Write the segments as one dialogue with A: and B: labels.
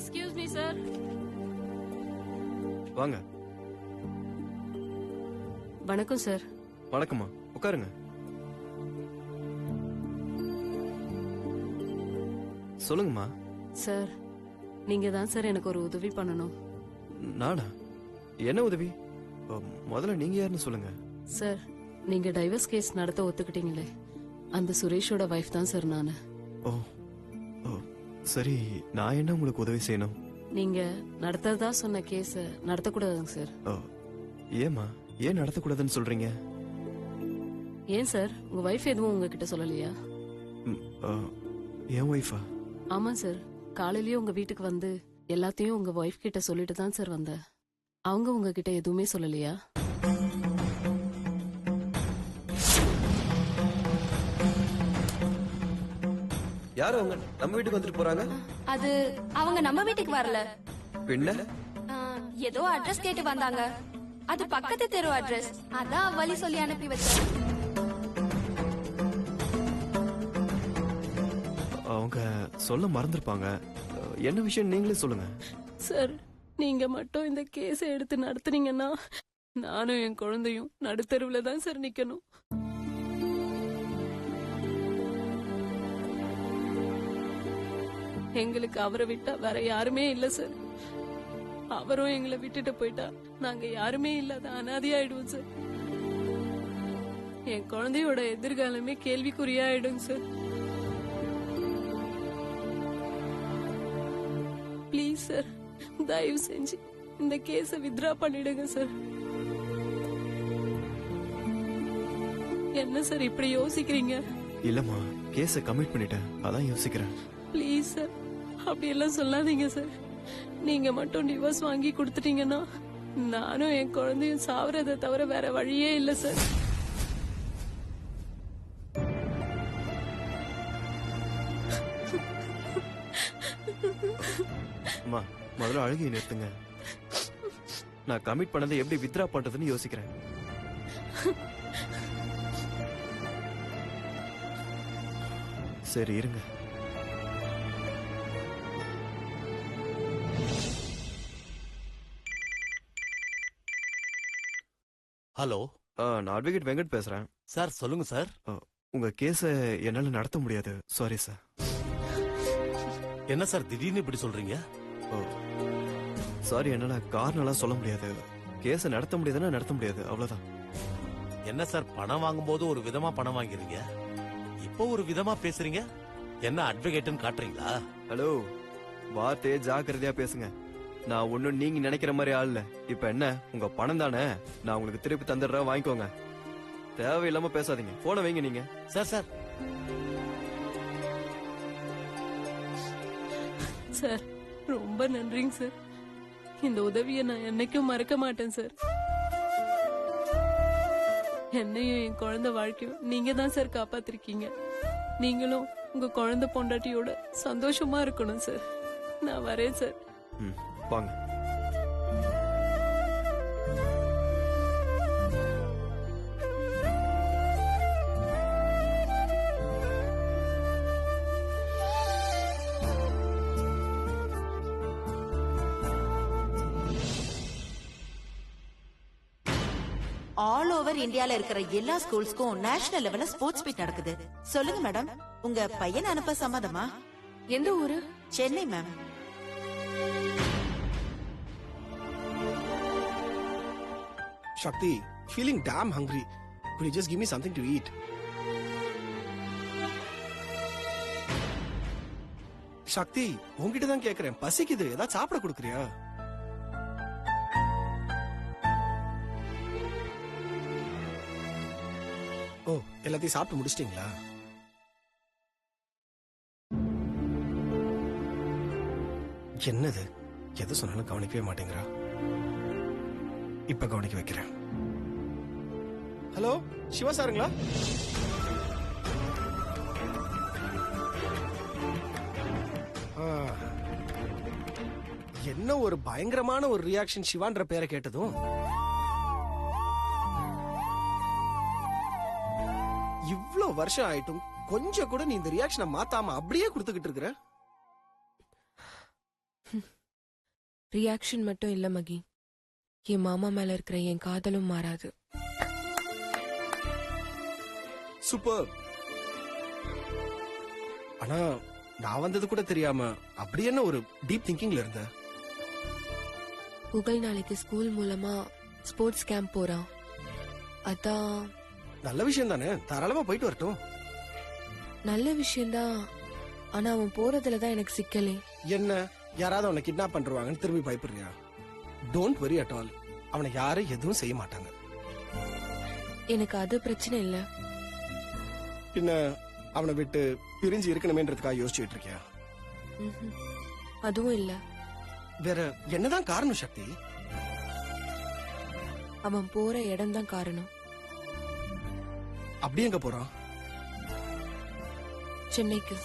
A: Excuse me sir.
B: வாங்க.
A: வணக்கம் sir.
B: வணக்கம்மா, உட்காருங்க. சொல்லுங்கம்மா.
A: சார், நீங்க தான் சார் எனக்கு ஒரு உதவி பண்ணணும்.
B: நானா? என்ன உதவி? முதல்ல நீங்க யாருன்னு சொல்லுங்க.
A: சார், நீங்க டைவர்ஸ் கேஸ் நடத்த ஒத்துக்கிட்டீங்களே, அந்த சுரேஷோட வைஃப் தான் சார் நானு.
B: ஓ ஓ சரி, நான் என்ன உங்களுக்கு உதவி செய்யணும்?
A: நீங்க நடத்ததா சொன்ன கேஸ நடத்தக்கூடாதுங்க சார்.
B: ஓ, ஏம்மா, ஏன் நடத்தக்கூடாதுன்னு சொல்றீங்க?
A: ஏன் சார், உங்க வைஃப் எதுவும் உங்ககிட்ட சொல்லலையா?
B: என் ஒய்ஃபா?
A: ஆமா சார், காலையிலயே உங்க வீட்டுக்கு வந்து எல்லாத்தையும் உங்க வைஃப் கிட்ட சொல்லிட்டு தான் சார் வந்தேன். அவங்க உங்ககிட்ட எதுவுமே சொல்லலையா?
B: யாரு அவங்க நம்ம வீட்டுக்கு வந்துட்டு போறாங்க?
C: அது அவங்க நம்ம வீட்டுக்கு வரல.
B: பின்ன
C: ஏதோ அட்ரஸ் கேட்டு வந்தாங்க. அது பக்கத்து தெரு அட்ரஸ். அதான் வழி சொல்லி அனுப்பி வச்சேன்.
B: அவங்க சொல்ல மறந்துருப்பாங்க. என்ன விஷயம் நீங்களே சொல்லுங்க.
A: சார், நீங்க மட்டும் இந்த கேஸ எடுத்து நடத்துனீங்கன்னா நானும் என் குழந்தையும் நடுத்தருவுல தான் சார் நிக்கணும். எங்களுக்கு அவரை விட்டா வேற யாருமே இல்ல சார். அவரும் எங்களை விட்டுட்டு போயிட்டா நாங்க யாருமே இல்லாத அனாதையாயிடுவோம் சார். என் குழந்தையோட எதிர்காலமே கேள்விக்குறியாயிடும் சார். ப்ளீஸ் சார், தயவு செஞ்சு இந்த கேஸ வித்ரா பண்ணிடுங்க சார். என்ன சார் இப்படி யோசிக்கிறீங்க?
B: இல்லம்மா, கேஸ கமிட் பண்ணிட்டேன், அதான் யோசிக்கிறேன்.
A: ப்ளீஸ் சார், அப்படி எல்லாம் சொல்லாதீங்க சார். நீங்க மட்டும் டிவோர்ஸ் வாங்கி கொடுத்துட்டீங்கன்னா நானும் என் குழந்தையும் சாவறதை தவிர வேற வழியே இல்ல சார்.
B: அம்மா, முதல்ல அழுகையை நிறுத்துங்க. நான் கமிட் பண்ணதை எப்படி வித்ரா பண்றதுன்னு யோசிக்கிறேன். சரி இருங்க.
D: ஹலோ,
B: நான் அட்வொகேட் வெங்கட் பேசுறேன்.
D: சார் சொல்லுங்க சார்.
B: உங்க கேஸ என்னால நடத்த முடியாது, சாரி சார்.
D: என்ன சார் திடீர்னு இப்படி சொல்றீங்க?
B: சாரி, என்னால காரணம்லாம் சொல்ல முடியாது. கேஸ நடத்த முடியாதுன்னா நடத்த முடியாது, அவ்வளவுதான்.
D: என்ன சார், பணம் வாங்கும்போது ஒரு விதமா பணம் வாங்கிறீங்க, இப்போ ஒரு விதமா பேசுறீங்க. என்ன அட்வொகேட்னு காட்டுறீங்களா?
B: ஹலோ, வார்த்தையே ஜாக்கிரதையா பேசுங்க. நான் ஒன்னும் நீங்க நினைக்கிற மாதிரி ஆள் இல்ல. இப்ப என்ன, உங்க பணம் தானே, நான் உங்களுக்கு திருப்பி தந்துடுறேன், வாங்கிக்கோங்க. தேவையில்லாம பேசாதீங்க, போன வைங்க நீங்க.
D: சார் சார்
A: சார், ரொம்ப நன்றிங்க சார். இந்த உதவியை நான் என்னைக்கும் மறக்க மாட்டேன் சார். என்னையும் என் குழந்தை வாழ்க்கையும் நீங்க தான் சார் காப்பாத்திருக்கீங்க. நீங்களும் உங்க குழந்தை பொண்டாட்டியோட சந்தோஷமா இருக்கணும் சார். நான் வரேன் சார்.
B: வாங்க.
E: ஆல் ஓவர் இந்தியால இருக்கிற எல்லா ஸ்கூல்ஸ்க்கும் நேஷனல் லெவல்ல ஸ்போர்ட்ஸ் மீட் நடக்குது. சொல்லுங்க மேடம், உங்க பையனை அனுப்ப சம்மதமா?
C: எந்த ஊரு?
E: Chennai ma'am.
F: Shakti, feeling damn hungry. Could you just give me something to eat? Shakti, உன்கிட்ட தான் கேக்குறேன், பசிக்குது, ஏதாவது சாப்பிட கொடுக்குறியா? ஓ, எல்லாத்தையும் சாப்பிட்டு முடிச்சிட்டீங்களா? என்னது, எது சொன்னாலும் கவனிக்கவே மாட்டேங்கிறா. இப்ப கவனிக்க வைக்கிறேன். ஹலோ, சிவா சாருங்களா? என்ன ஒரு பயங்கரமான ஒரு ரியாக்ஷன் சிவான்ற பேரை கேட்டதும். இவ்ளோ வருஷம் ஆயிட்டும் கொஞ்சம் கூட நீ இந்த ரியாக்ஷனை மாத்தாம அப்படியே கொடுத்துக்கிட்டு இருக்கிற.
G: ரியாக்ஷன் மட்டும் இல்ல மகி, என் மாமா மேல இருக்கிற என் காதலும் மாறாது.
F: சூப்பர். ஆனா நான் வந்தது கூட தெரியாம அப்படி என்ன ஒரு டீப் திங்கிங்ல இருந்த?
G: புகழ் நாளைக்கு ஸ்கூல் மூலமா ஸ்போர்ட்ஸ் கேம்ப் போறான். அதான்.
F: நல்ல விஷயம் தானே, தாராளமா போயிட்டு வரட்டும்.
G: நல்ல விஷயம்தான், ஆனா அவன் போறதுலதான் எனக்கு சிக்கலே.
F: என்ன, யாராவது அவனை கிட்னாப் பண்றாங்கன்னு திரும்பி பயப்படுறியா? Don't worry at all. அவனை யாரும் எதுவும் செய்ய மாட்டாங்க.
G: எனக்கு அது பிரச்சனை இல்ல.
F: பின்ன அவனை விட்டு பிரிஞ்சு இருக்கணுமேன்றதுக்காக யோசிச்சுட்டு இருக்கியா?
G: அதுவும் இல்ல.
F: வேற என்னதான் காரணம் சக்தி?
G: அவன் போற இடம் தான் காரணம்.
F: அப்படி எங்க போறான்?
G: சென்னைக்கு.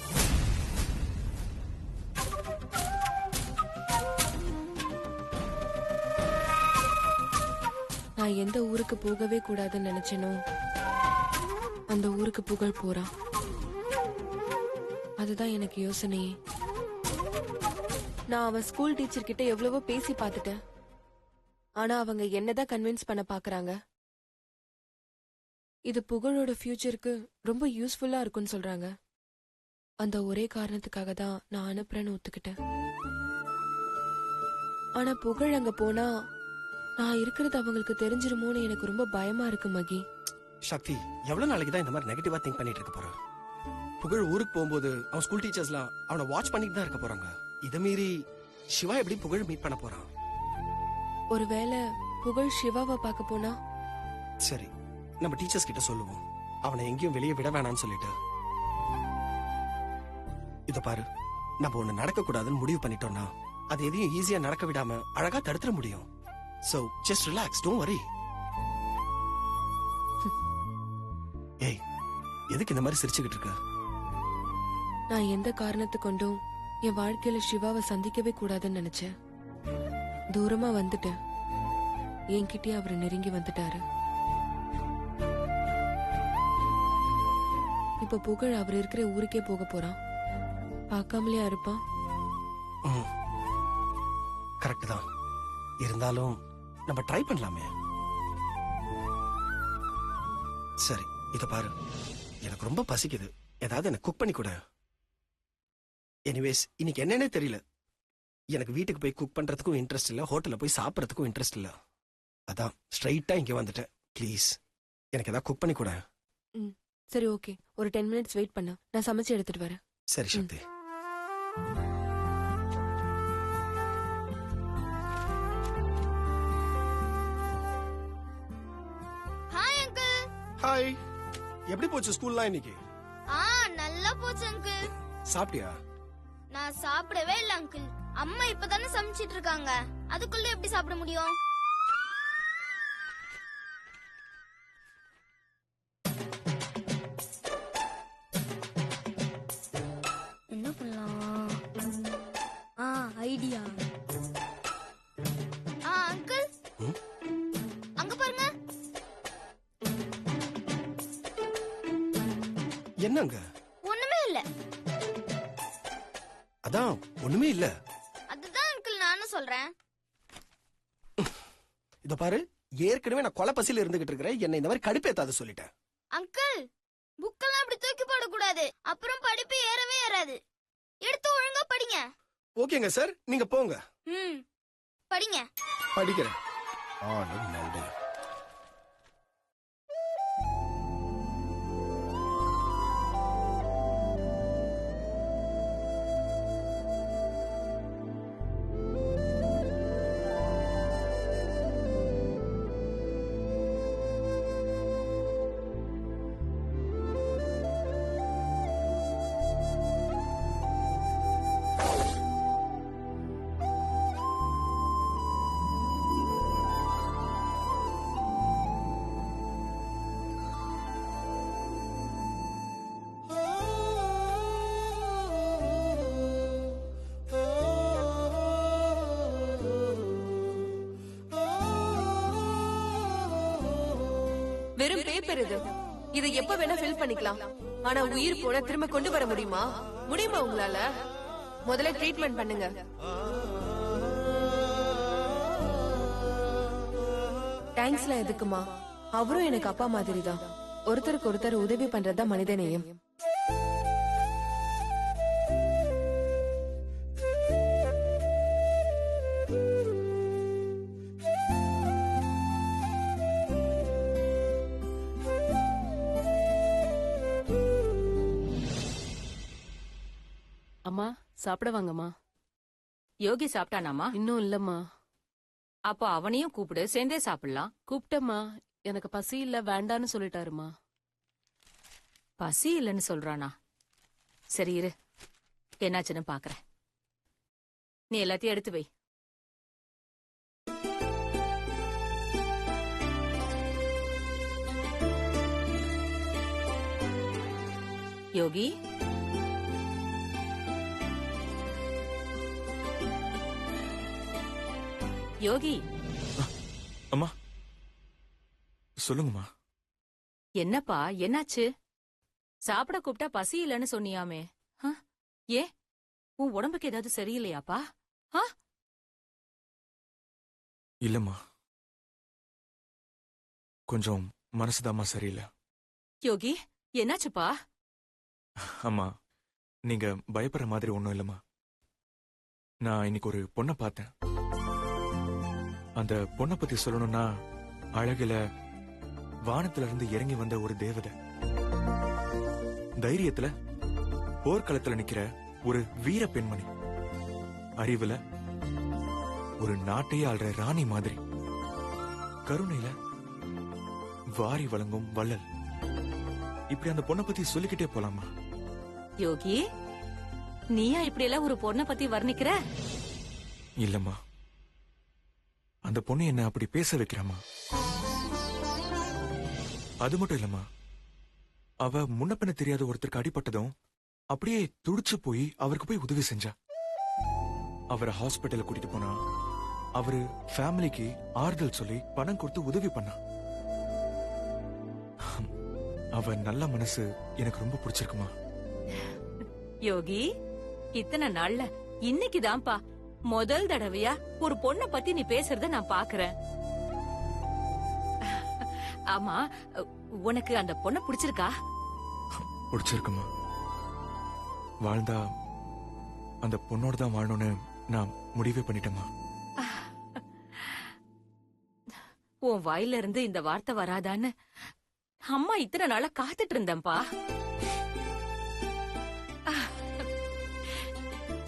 G: நான் எந்த ஊருக்கு போகவே கூடாதுன்னு நினைச்சேனோ அந்த ஊருக்கு புகழ் போறான். அதுதான் எனக்கு யோசனையே. நான் அவன் ஸ்கூல் டீச்சர் கிட்ட எவ்வளவோ பேசி பார்த்துட்டேன். ஆனா அவங்க என்னதான் கன்வின்ஸ் பண்ண பாக்குறாங்க. இது புகழோட ஃபியூச்சருக்கு ரொம்ப யூஸ்ஃபுல்லா இருக்கும்னு சொல்றாங்க. அந்த ஒரே காரணத்துக்காக தான் நான் அனுப்புறேன்னு ஒத்துக்கிட்டேன். ஆனா புகழ் அங்க போனா நான் இருக்கிறது அவங்களுக்கு தெரிஞ்சிருமோன்னு எனக்கு ரொம்ப பயமா இருக்கு மகி.
F: சக்தி, எவ்வளவு நாளைக்கு தான் இந்த மாதிரி நெகட்டிவா திங்க் பண்ணிட்டு இருக்க போற? புகழ் ஊருக்கு போகும்போது அவன் ஸ்கூல் டீச்சர்ஸ்லாம் அவனை வாட்ச் பண்ணிட்டு தான் இருக்க போறாங்க. இத மீறி சிவா எப்படி புகழ் மீட் பண்ண போறான்?
G: ஒருவேளை புகழ் சிவாவை பார்க்க போனா?
F: சரி, நம்ம டீச்சர்ஸ் கிட்ட சொல்லுவோம், அவனை எங்கேயும் வெளியே விட வேணாம்னு சொல்லிட்டு. இத பாரு, நம்ம ஒண்ணு நடக்க கூடாதுன்னு முடிவு பண்ணிட்டோம்னா அது எதையும் ஈஸியா நடக்க விடாம அழகா தடுத்துட முடியும். So just relax, don't worry. ஏய், எதுக்கு இந்த மாதிரி சிரிச்சுக்கிட்டு இருக்க?
G: நான் எந்த காரணத்தை கொண்டும் என் வாழ்க்கையில சிவாவை சந்திக்கவே கூடாதுன்னு நினைச்சேன். தூரமா வந்துட்டேன். என்கிட்டயே அவரை நெருங்கி வந்துட்டாரு. இப்ப புகழ் அவர் இருக்கிற ஊருக்கே போக போறான். பார்க்காமலே இருப்பான்.
F: கரெக்ட் தான். இருந்தாலும் நம்ம ட்ரை பண்ணலாமே. சரி, இத பாரு, எனக்கு ரொம்ப பசிக்குது. ஏதாவது எனக்கு குக் பண்ணி கொடு. எனிவேஸ், இன்னைக்கு என்னன்னே தெரியல. எனக்கு வீட்டுக்கு போய் குக் பண்றதுக்கும் இன்ட்ரெஸ்ட் இல்ல, ஹோட்டல்ல போய் சாப்பிடறதுக்கும் இன்ட்ரெஸ்ட் இல்ல. அதான் ஸ்ட்ரைட்டா இங்க வந்துட்டேன். ப்ளீஸ் எனக்கு ஏதாவது குக் பண்ணி கொடு.
G: சரி, ஓகே. ஒரு 10 மினிட்ஸ் வெயிட் பண்ண, நான் சமைச்சு எடுத்துட்டு வரேன்.
F: சரி சக்தி.
H: Hi uncle.
F: ஹாய். எப்படி போச்சு ஸ்கூல்லாம் இன்னைக்கு?
H: நல்லா போச்சு அங்கிள்.
F: சாப்பிட்டியா?
H: நான் சாப்பிடவே இல்ல அங்கிள். அம்மா இப்பதானே சமைச்சிட்டு இருக்காங்க, அதுக்குள்ள எப்படி சாப்பிட முடியும்? என்ன பண்ணலாம்? ஐடியா. அங்கிள், அங்க பாருங்க.
F: என்னங்க?
H: ஒண்ணுமே இல்ல.
F: அதான் ஒண்ணுமே இல்ல.
H: அதுதான் அங்கிள் நானும் சொல்றேன்.
F: இத பாரு, ஏற்கனவே நான் கொலை பசியில இருந்துகிட்டு இருக்கிறேன். என்ன இந்த மாதிரி கடுப்பேத்தாத சொல்லிட்டேன்.
H: அங்கிள், புக்கெல்லாம் இப்படி தூக்கி போடக்கூடாது, அப்புறம் படிப்பு ஏறவே ஏறாது. எடுத்து ஒழுங்கா படிங்க.
F: ஓகேங்க சார், நீங்க போங்க.
H: படிங்க.
F: படிக்கிறேன். நல்ல.
G: வெறும் பேப்பர் இது. இதை எப்ப வேணா ஃபில் பண்ணிக்கலாம். ஆனா உயிர் போன திரும்ப கொண்டு வர முடியுமா? முடியுமா உங்களால? முதல்ல ட்ரீட்மெண்ட் பண்ணுங்க. தேங்க்ஸ்லாம் எதுக்குமா? அவரும் எனக்கு அப்பா மாதிரி தான். ஒருத்தருக்கு ஒருத்தர் உதவி பண்றதா மனிதநேயம்.
A: அம்மா சாப்பிட வாங்கம்மா.
I: யோகி சாப்பிட்டானாமா?
A: இன்னும் இல்லம்மா.
I: அப்போ அவனையும் கூப்பிடு, சேர்ந்தே சாப்பிடலாம்.
A: கூப்பிட்டம்மா, எனக்கு பசி இல்ல வேண்டான்னு சொல்லிட்டாருமா.
I: பசி இல்லைன்னு சொல்றானா? சரி இரு, என்னாச்சுன்னு பாக்குறேன். நீ எல்லாத்தையும் எடுத்து வை. யோகி, யோகி.
J: அம்மா சொல்லுங்கம்மா.
I: என்னப்பா என்னாச்சு? சாப்பிட கூப்பிட்டா பசி இல்லைன்னு சொன்னியாமே. ஏ, உன் உடம்புக்கு ஏதாவது சரியில்லையாப்பா?
J: இல்லம்மா, கொஞ்சம் மனசுதாம்மா சரியில்லை.
I: யோகி, என்னாச்சுப்பா?
J: அம்மா, நீங்க பயப்படுற மாதிரி ஒண்ணும் இல்லம்மா. நான் இன்னைக்கு ஒரு பொண்ணை பார்த்தேன். அந்த பொண்ணை பத்தி சொல்லணும்னா அழகுல வானத்துல இருந்து இறங்கி வந்த ஒரு தேவதை, தைரியத்துல போர்க்களத்துல நிக்கிற ஒரு வீர பெண்மணி, அறிவுல ஒரு நாட்டையே ஆள்ற ராணி மாதிரி, கருணையில வாரி வழங்கும் வள்ளல். இப்படி அந்த பொண்ணை பத்தி சொல்லிக்கிட்டே போலாமா?
I: யோகி, நீயா இப்படி எல்லாம் ஒரு பொண்ணை பத்தி வர்ணிக்கிற?
J: இல்லம்மா, அந்த பொண்ணு என்ன அப்படி பேச வைக்கிறாமா. அது மட்டும் இல்லம்மா, அவ முன்ன பின்ன தெரியாத ஒருத்தருக்கு அடிபட்டதும் அப்படியே துடிச்சு போய் அவருக்கு போய் உதவி செஞ்சா. அவரை ஹாஸ்பிட்டல் கூட்டிட்டு போனா, அவரு ஃபேமிலிக்கு ஆறுதல் சொல்லி பணம் கொடுத்து உதவி பண்ணா. அவ நல்ல மனசு எனக்கு ரொம்ப பிடிச்சிருக்குமா.
I: யோகி, இத்தனை நாள்ல இன்னைக்குதான்ப்பா முதல் தடவையா ஒரு பொண்ணை பத்தி நீ பேசுறத நான் பாக்குறேன். ஆமா, உனக்கு அந்த பொண்ணை பிடிச்சிருக்கா?
J: பிடிச்சிருக்குமா. வாழ்ந்தா அந்த பொண்ணோட தான் வாழணும்னு நான் முடிவே பண்ணிட்டேமா.
I: உன் வாயில இருந்து இந்த வார்த்தை வராதான்னு அம்மா இத்தனை நாளா காத்துட்டு இருந்தேன்பா.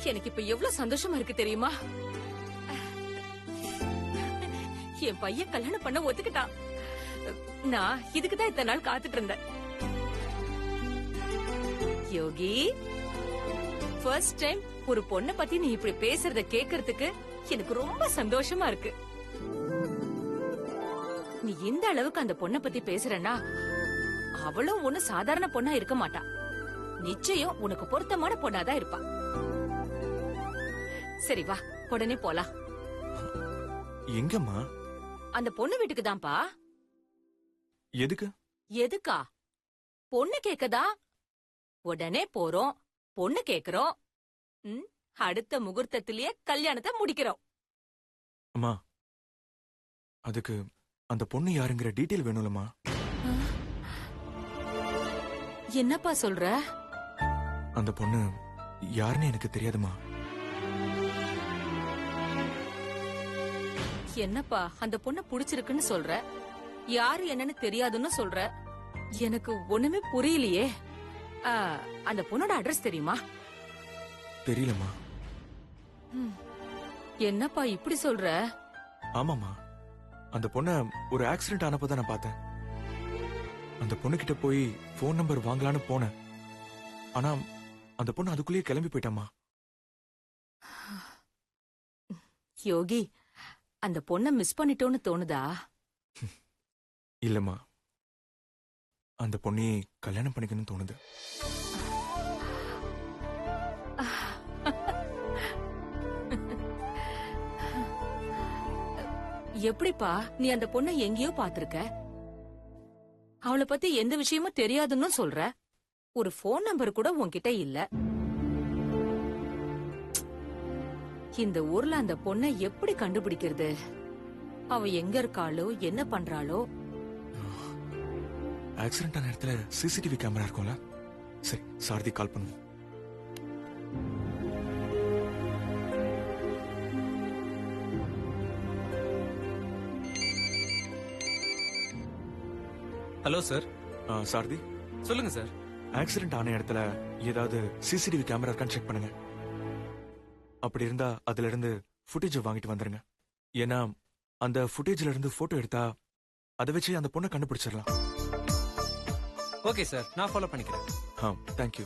I: எனக்கு இப்ப எவ்வளவு சந்தோஷமா இருக்கு தெரியுமா? என் பையன் கல்யாணம் பண்ண ஒத்துக்கிட்டான். நான் இதுக்குதான் இத்தனை நாள் காத்துட்டு இருந்தேன். யோகி, ஃபர்ஸ்ட் டைம் ஒரு பொண்ணை பத்தி நீ இப்படி பேசுறத கேக்குறதுக்கு எனக்கு ரொம்ப சந்தோஷமா இருக்கு. நீ இந்த அளவுக்கு அந்த பொண்ணை பத்தி பேசுறன்னா அவளும் ஒண்ணு சாதாரண பொண்ணா இருக்க மாட்டா. நிச்சயம் உனக்கு பொருத்தமான பொண்ணாதான் இருப்பா. சரி வா, உடனே போலாம்.
J: எங்கம்மா?
I: அந்த பொண்ணு வீட்டுக்கு தான்ப்பா.
J: எதுக்கு?
I: எதுக்கா? பொண்ணு கேக்கதா. உடனே போறோம், பொண்ணு கேக்குறோம், அடுத்த முகூர்த்தத்திலேயே கல்யாணத்தை முடிக்கிறோம்.
J: அம்மா, அதுக்கு அந்த பொண்ணு யாருங்கிற டீடைல் வேணும்லம்மா.
I: என்னப்பா சொல்ற?
J: அந்த பொண்ணு யாருன்னு எனக்கு தெரியாதுமா.
I: என்னப்பா அந்த பொண்ணு புடிச்சிருக்குன்னு சொல்ற, யாரு என்னன்னு தெரியாதுன்னு சொல்ற. எனக்கு ஒண்ணுமே புரியலையே. அந்த பொண்ணோட அட்ரஸ் தெரியுமா?
J: தெரியலம்மா.
I: என்னப்பா இப்படி சொல்ற?
J: ஆமாமா, அந்த பொண்ண ஒரு ஆக்சிடென்ட் ஆனப்பதான் நான் பார்த்தேன். அந்த பொண்ணு கிட்ட போய் போன் நம்பர் வாங்கலான்னு போனேன். ஆனா அந்த பொண்ணு அதுக்குள்ளேயே கிளம்பி போயிட்டாமா.
I: யோகி, அந்த பொண்ண மிஸ் பண்ணிட்டோன்னு தோணுதா?
J: இல்லம்மா, அந்த பொண்ணே கல்யாணம் பண்ணிக்கணும்னு தோணுது.
I: எப்படிப்பா நீ அந்த பொண்ணை எங்கேயோ பாத்திருக்க? அவளை பத்தி எந்த விஷயமும் தெரியாதுன்னு சொல்ற. ஒரு போன் நம்பர் கூட உன்கிட்ட இல்ல. இந்த ஊர்ல அந்த பொண்ணை எப்படி கண்டுபிடிக்கிறது? அவ எங்க இருக்காளோ என்ன பண்றாளோ.
J: ஆக்சிடென்ட் ஆன இடத்துல சிசிடிவி கேமரா இருக்கும்ல? சரி, சாரதி கால் பண்ணுவோம்.
K: Hello sir.
J: சாரதி
K: சொல்லுங்க சார்.
J: ஆக்சிடென்ட் ஆன இடத்துல ஏதாவது சிசிடிவி கேமரா இருக்கான்னு செக் பண்ணுங்க. அப்படி இருந்தா அதுல இருந்து ஃபுட்டேஜ் வாங்கிட்டு வந்துருங்க. ஏன்னா அந்த ஃபுட்டேஜ்ல இருந்து போட்டோ எடுத்தா அதை வச்சு அந்த பொண்ணை கண்டுபிடிச்சிடலாம்.
K: ஓகே சார், நான் ஃபாலோ பண்ணிக்கிறேன்.
J: தேங்க்யூ.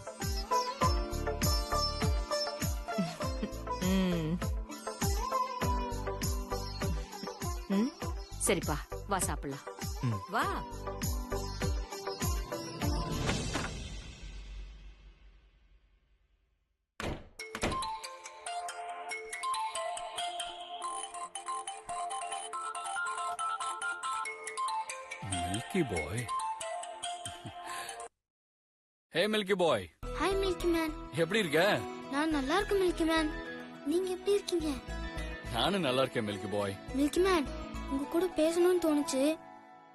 I: சரிப்பா, வா சாப்பிடலாம். வா.
L: Milky boy. Hey milky boy.
H: Hi milky man.
L: எப்படி இருக்க?
H: நான் நல்லா இருக்கேன் மில்கி மேன். நீங்க எப்படி இருக்கீங்க?
L: நானும் நல்லா இருக்கேன் மில்கி பாய்.
H: மில்கி மேன், உங்க கூட பேசணும்னு தோணுச்சு.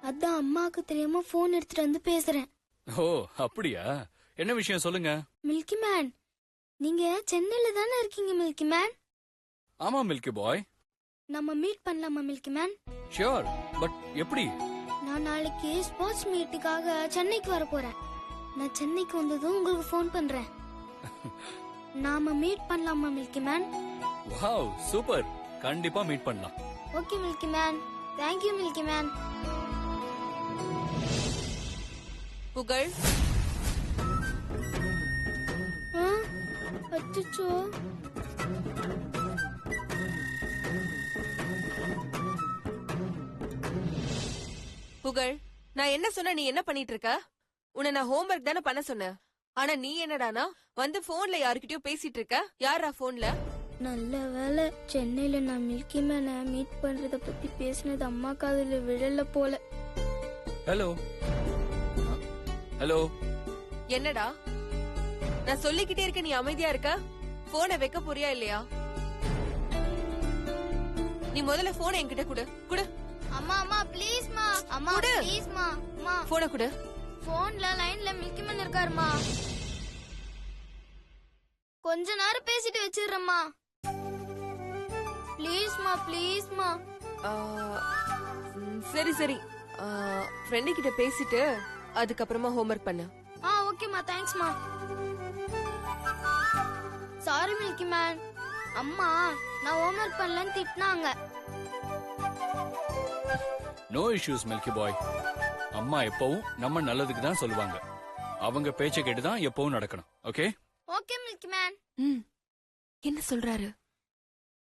H: அதான் அம்மாக்கு தெரியாம போன் எடுத்துட்டு வந்து பேசுறேன்.
L: ஓ அப்படியா? என்ன விஷயம் சொல்லுங்க.
H: மில்கி மேன், நீங்க சென்னையில தானே இருக்கீங்க மில்கி மேன்?
L: ஆமா மில்கி பாய்.
H: நம்ம மீட் பண்ணலாமா மில்கி மேன்?
L: ஷியோர், பட் எப்படி?
H: நான் நாளைக்கு ஸ்போர்ட்ஸ் மீட்டுக்காக சென்னைக்கு வர போறேன். நான் சென்னைக்கு வந்ததும் உங்களுக்கு ஃபோன் பண்றேன். நாம மீட் பண்ணலாமா மில்கி மேன்?
L: Wow, super. கண்டிப்பா மீட் பண்ணலாம்.
H: Okay milky man. Thank you milky man.
G: புகழ்.
H: அச்சச்சோ.
G: புகழ், நான் என்ன சொன்ன நீ என்ன பண்ணிட்டு இருக்க? உன்னை நான் ஹோம்வொர்க் தானே பண்ண சொன்னேன். ஆனா நீ என்னடானா வந்து போன்ல யாருக்கிட்டயோ பேசிட்டு இருக்க. யாரா போன்ல?
H: நல்ல வேலை, சென்னையில நான் மில்கி மேனை மீட் பண்றத பத்தி பேசினது அம்மா காதுல விழல போல.
L: Hello hello.
G: என்னடா நான் சொல்லிக்கிட்டே இருக்க, நீ அமைதியா இருக்க. போனை வைக்க போறியா இல்லையா? நீ முதல்ல போனை என்கிட்ட குடு. குடு.
H: அம்மா அம்மா ப்ளீஸ் மா. அம்மா ப்ளீஸ் மா. அம்மா
G: போனை குடு.
H: போன்ல லைன்ல மில்கி மேன் இருக்காருமா. கொஞ்ச நேரம் பேசிட்டு வச்சிடுறேம்மா. ப்ளீஸ் மா ப்ளீஸ் மா.
G: சரி சரி, ஃப்ரெண்டு கிட்ட பேசிட்டு அதுக்கப்புறமா ஹோம்வொர்க் பண்ணு.
H: ஓகேமா, தேங்க்ஸ் மா. சாரி மில்கி மேன், அம்மா நான் ஹோம்வொர்க் பண்ணலன்னு திட்டினாங்க.
L: நோ இஷ்யூஸ் மில்கி பாய். அம்மா எப்பவும் நம்ம நல்லதுக்கு தான் சொல்லுவாங்க. அவங்க பேச்சை கேட்டு தான் எப்பவும் நடக்கணும். ஓகே?
H: Okay milky man.
G: என்ன சொல்றாரு?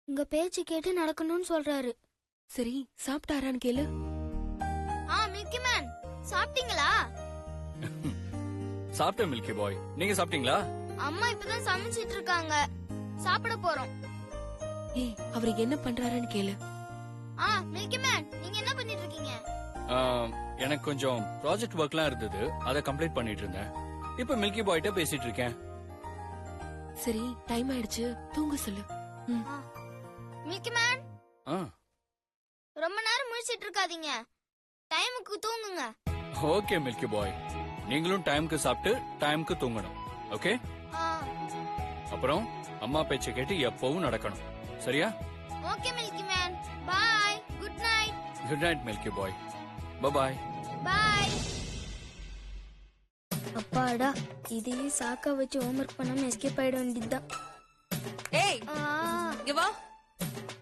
H: உங்க பேச்சு கேட்டு நடக்கணும்னு சொல்றாரு.
G: சரி, சாப்பிட்டாரான்னு கேளு.
H: மில்கி மேன், சாப்பிட்டீங்களா?
L: சாப்பிட்டேன் மில்கி பாய். நீங்க சாப்பிட்டீங்களா?
H: அம்மா இப்பதான் சமைச்சிட்டு இருக்காங்க, சாப்பிட போறோம்.
G: ஏய், அவரு என்ன பண்றாருன்னு கேளு.
H: மில்கி மேன், நீங்க என்ன பண்ணிட்டு இருக்கீங்க?
L: எனக்கு கொஞ்சம் ப்ராஜெக்ட் ஒர்க்லாம் இருந்தது, அதை கம்ப்ளீட் பண்ணிட்டு இருந்தேன். இப்ப மில்கி பாய்ட்ட பேசிட்டு இருக்கேன்.
G: சரி, டைம் ஆயிடுச்சு, தூங்க சொல்லு.
H: மில்கி மேன், ரொம்ப நேரம் முழிச்சிட்டு இருக்காதீங்க, டைமுக்கு தூங்குங்க.
L: ஓகே மில்கி பாய், நீங்களும் டைமுக்கு சாப்பிட்டு டைமுக்கு தூங்கணும். ஓகே? அப்புறம் அம்மா பேச்சை கேட்டு எப்பவும் நடக்கணும். சரியா?
H: Okay milky man. Bye. Good night.
L: Good night milky boy. Bye.
H: Bye. அப்பாடா, இதையே சாக்கா வச்சு ஹோம்வொர்க் பண்ணாம எஸ்கேப் ஆயிட வேண்டியதுதான்.
G: ஏய், இங்க வா.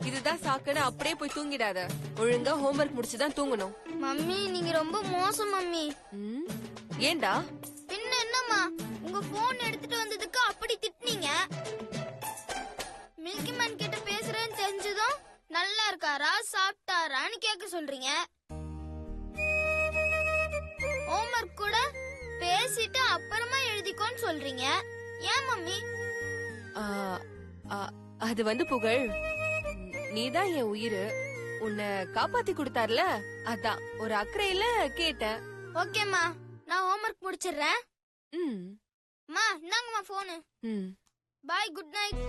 G: இதுதான் சாக்குன்னு அப்படியே போய் தூங்கிடாத. ஒழுங்கா ஹோம்வொர்க் முடிச்சுதான் தூங்கணும்.
H: மம்மி, நீங்க ரொம்ப மோசம் மம்மி.
G: ஏண்டா?
H: பின்ன என்னம்மா, உங்க போன் எடுத்துட்டு வந்ததுக்கு அப்படி திட்டுனீங்க. மில்கி மேன் கிட்ட பேசுறேன்னு தெரிஞ்சதும் நல்லா இருக்காரா சாப்பிட்டாரான்னு கேட்க சொல்றீங்க. ஹோம்வொர்க் கூட பேசிட்டு அப்புறமா எழுதிக்கோன்னு சொல்றீங்க. ஏன் மம்மி?
G: அது வந்து புகழ், நீதான் என் உயிரு. உன்னை காப்பாத்தி கொடுத்தார்ல, அதான் ஒரு அக்கறையில கேட்டேன்.
H: ஓகேம்மா, நான் ஹோம்வொர்க் முடிச்சிடுறேன். மா, இந்தாங்கம்மா போனு. பை. Good night.